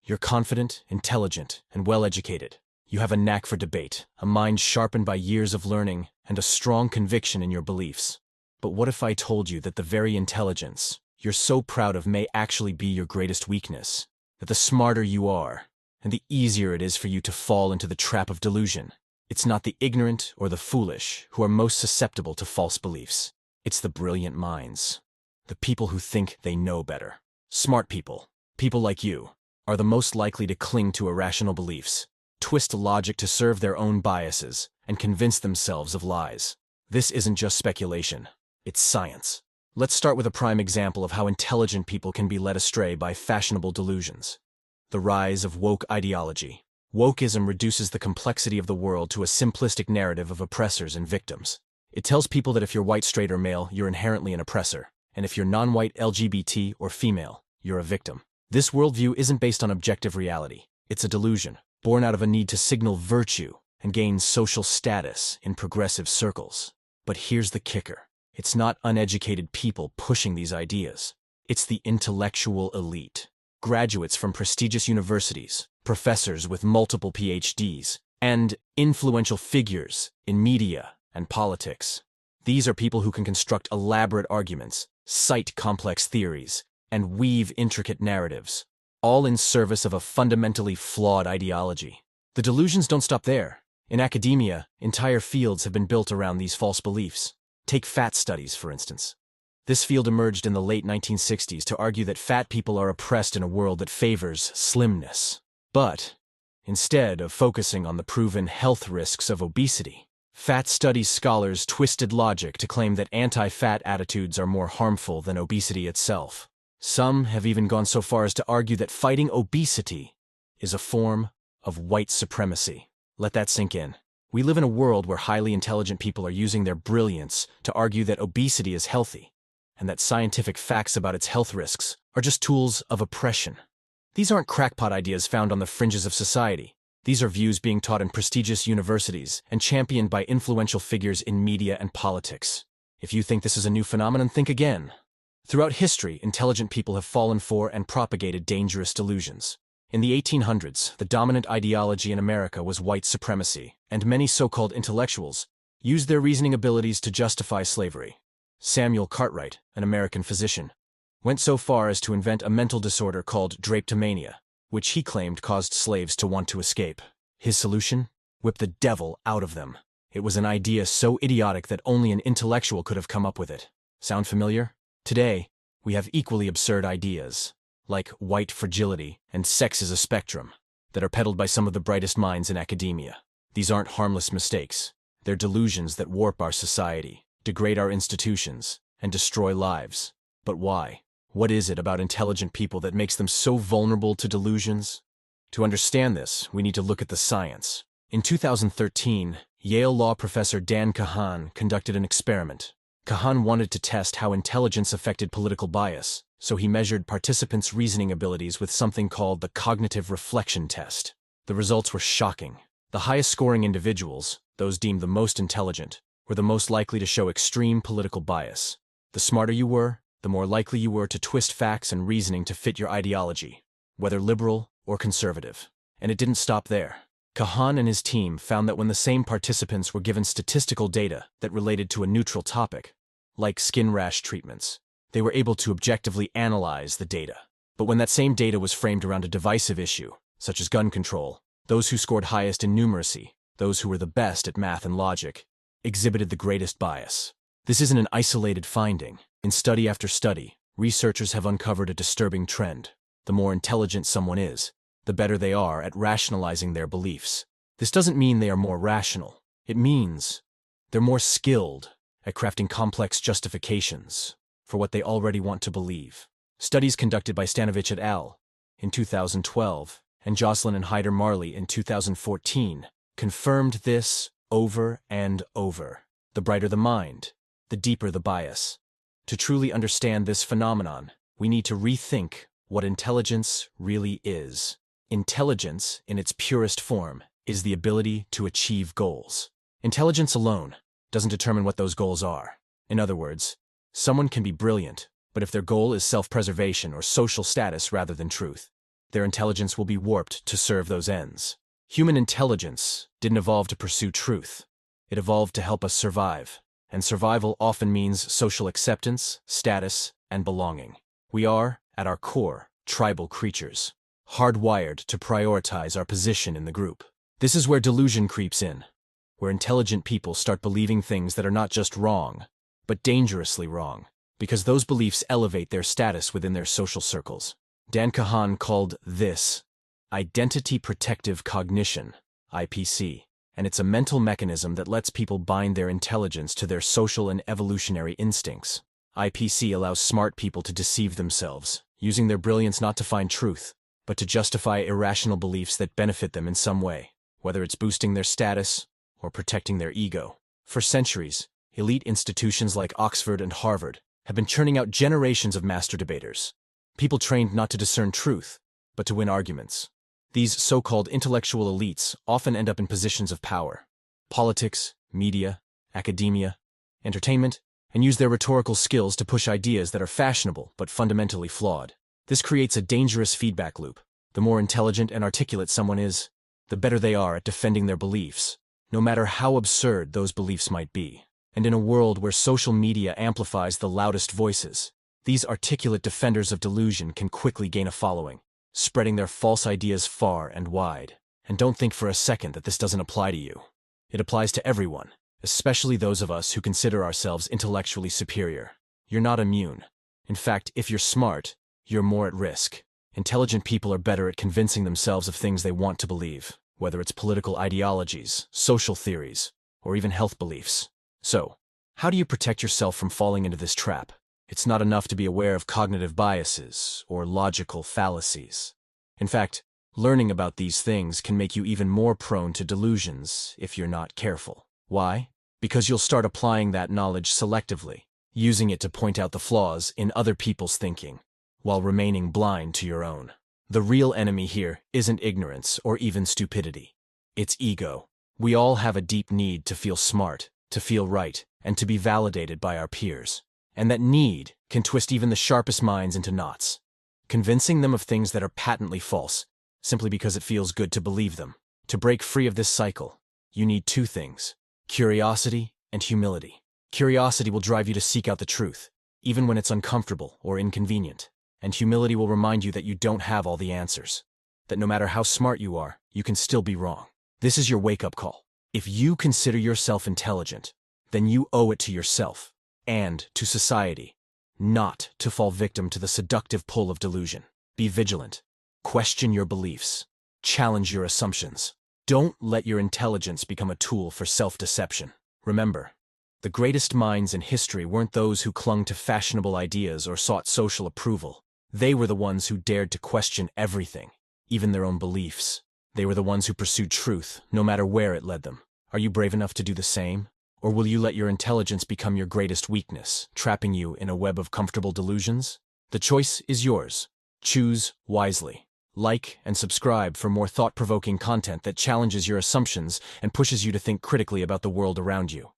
You're confident, intelligent, and well-educated. You have a knack for debate, a mind sharpened by years of learning, and a strong conviction in your beliefs. But what if I told you that the very intelligence you're so proud of may actually be your greatest weakness? That the smarter you are, and the easier it is for you to fall into the trap of delusion. It's not the ignorant or the foolish who are most susceptible to false beliefs. It's the brilliant minds. The people who think they know better. Smart people, people like you, are the most likely to cling to irrational beliefs, twist logic to serve their own biases, and convince themselves of lies. This isn't just speculation, it's science. Let's start with a prime example of how intelligent people can be led astray by fashionable delusions. The rise of woke ideology. Wokeism reduces the complexity of the world to a simplistic narrative of oppressors and victims. It tells people that if you're white, straight, or male, you're inherently an oppressor, and if you're non-white, LGBT, or female, you're a victim. This worldview isn't based on objective reality. It's a delusion, born out of a need to signal virtue and gain social status in progressive circles. But here's the kicker. It's not uneducated people pushing these ideas. It's the intellectual elite. Graduates from prestigious universities, professors with multiple PhDs, and influential figures in media and politics. These are people who can construct elaborate arguments, cite complex theories, and weave intricate narratives, all in service of a fundamentally flawed ideology. The delusions don't stop there. In academia, entire fields have been built around these false beliefs. Take fat studies, for instance. This field emerged in the late 1960s to argue that fat people are oppressed in a world that favors slimness. But, instead of focusing on the proven health risks of obesity, fat studies scholars twisted logic to claim that anti-fat attitudes are more harmful than obesity itself. Some have even gone so far as to argue that fighting obesity is a form of white supremacy. Let that sink in. We live in a world where highly intelligent people are using their brilliance to argue that obesity is healthy, and that scientific facts about its health risks are just tools of oppression. These aren't crackpot ideas found on the fringes of society. These are views being taught in prestigious universities and championed by influential figures in media and politics. If you think this is a new phenomenon, think again. Throughout history, intelligent people have fallen for and propagated dangerous delusions. In the 1800s, the dominant ideology in America was white supremacy, and many so-called intellectuals used their reasoning abilities to justify slavery. Samuel Cartwright, an American physician, went so far as to invent a mental disorder called drapetomania, which he claimed caused slaves to want to escape. His solution? Whip the devil out of them. It was an idea so idiotic that only an intellectual could have come up with it. Sound familiar? Today, we have equally absurd ideas, like white fragility and sex is a spectrum, that are peddled by some of the brightest minds in academia. These aren't harmless mistakes. They're delusions that warp our society, degrade our institutions, and destroy lives. But why? What is it about intelligent people that makes them so vulnerable to delusions? To understand this, we need to look at the science. In 2013, Yale law professor Dan Kahan conducted an experiment. Kahan wanted to test how intelligence affected political bias, so he measured participants' reasoning abilities with something called the cognitive reflection test. The results were shocking. The highest-scoring individuals, those deemed the most intelligent, were the most likely to show extreme political bias. The smarter you were, the more likely you were to twist facts and reasoning to fit your ideology, whether liberal or conservative. And it didn't stop there. Kahan and his team found that when the same participants were given statistical data that related to a neutral topic, like skin rash treatments, they were able to objectively analyze the data. But when that same data was framed around a divisive issue, such as gun control, those who scored highest in numeracy, those who were the best at math and logic, exhibited the greatest bias. This isn't an isolated finding. In study after study, researchers have uncovered a disturbing trend. The more intelligent someone is, the better they are at rationalizing their beliefs. This doesn't mean they are more rational. It means they're more skilled at crafting complex justifications for what they already want to believe. Studies conducted by Stanovich et al. In 2012 and Jocelyn and Hyder Marley in 2014 confirmed this over and over. The brighter the mind, the deeper the bias. To truly understand this phenomenon, we need to rethink what intelligence really is. Intelligence, in its purest form, is the ability to achieve goals. Intelligence alone doesn't determine what those goals are. In other words, someone can be brilliant, but if their goal is self-preservation or social status rather than truth, their intelligence will be warped to serve those ends. Human intelligence didn't evolve to pursue truth. It evolved to help us survive, and survival often means social acceptance, status, and belonging. We are, at our core, tribal creatures, hardwired to prioritize our position in the group. This is where delusion creeps in, where intelligent people start believing things that are not just wrong, but dangerously wrong, because those beliefs elevate their status within their social circles. Dan Kahan called this identity protective cognition, IPC, and it's a mental mechanism that lets people bind their intelligence to their social and evolutionary instincts. IPC allows smart people to deceive themselves, using their brilliance not to find truth, but to justify irrational beliefs that benefit them in some way, whether it's boosting their status or protecting their ego. For centuries, elite institutions like Oxford and Harvard have been churning out generations of master debaters, people trained not to discern truth, but to win arguments. These so-called intellectual elites often end up in positions of power, politics, media, academia, entertainment, and use their rhetorical skills to push ideas that are fashionable but fundamentally flawed. This creates a dangerous feedback loop. The more intelligent and articulate someone is, the better they are at defending their beliefs, no matter how absurd those beliefs might be. And in a world where social media amplifies the loudest voices, these articulate defenders of delusion can quickly gain a following, spreading their false ideas far and wide. And don't think for a second that this doesn't apply to you. It applies to everyone, especially those of us who consider ourselves intellectually superior. You're not immune. In fact, if you're smart, you're more at risk. Intelligent people are better at convincing themselves of things they want to believe, whether it's political ideologies, social theories, or even health beliefs. So, how do you protect yourself from falling into this trap? It's not enough to be aware of cognitive biases or logical fallacies. In fact, learning about these things can make you even more prone to delusions if you're not careful. Why? Because you'll start applying that knowledge selectively, using it to point out the flaws in other people's thinking, while remaining blind to your own. The real enemy here isn't ignorance or even stupidity. It's ego. We all have a deep need to feel smart, to feel right, and to be validated by our peers. And that need can twist even the sharpest minds into knots, convincing them of things that are patently false, simply because it feels good to believe them. To break free of this cycle, you need two things: curiosity and humility. Curiosity will drive you to seek out the truth, even when it's uncomfortable or inconvenient. And humility will remind you that you don't have all the answers, that no matter how smart you are, you can still be wrong. This is your wake-up call. If you consider yourself intelligent, then you owe it to yourself and to society not to fall victim to the seductive pull of delusion. Be vigilant. Question your beliefs. Challenge your assumptions. Don't let your intelligence become a tool for self-deception. Remember, the greatest minds in history weren't those who clung to fashionable ideas or sought social approval. They were the ones who dared to question everything, even their own beliefs. They were the ones who pursued truth, no matter where it led them. Are you brave enough to do the same? Or will you let your intelligence become your greatest weakness, trapping you in a web of comfortable delusions? The choice is yours. Choose wisely. Like and subscribe for more thought-provoking content that challenges your assumptions and pushes you to think critically about the world around you.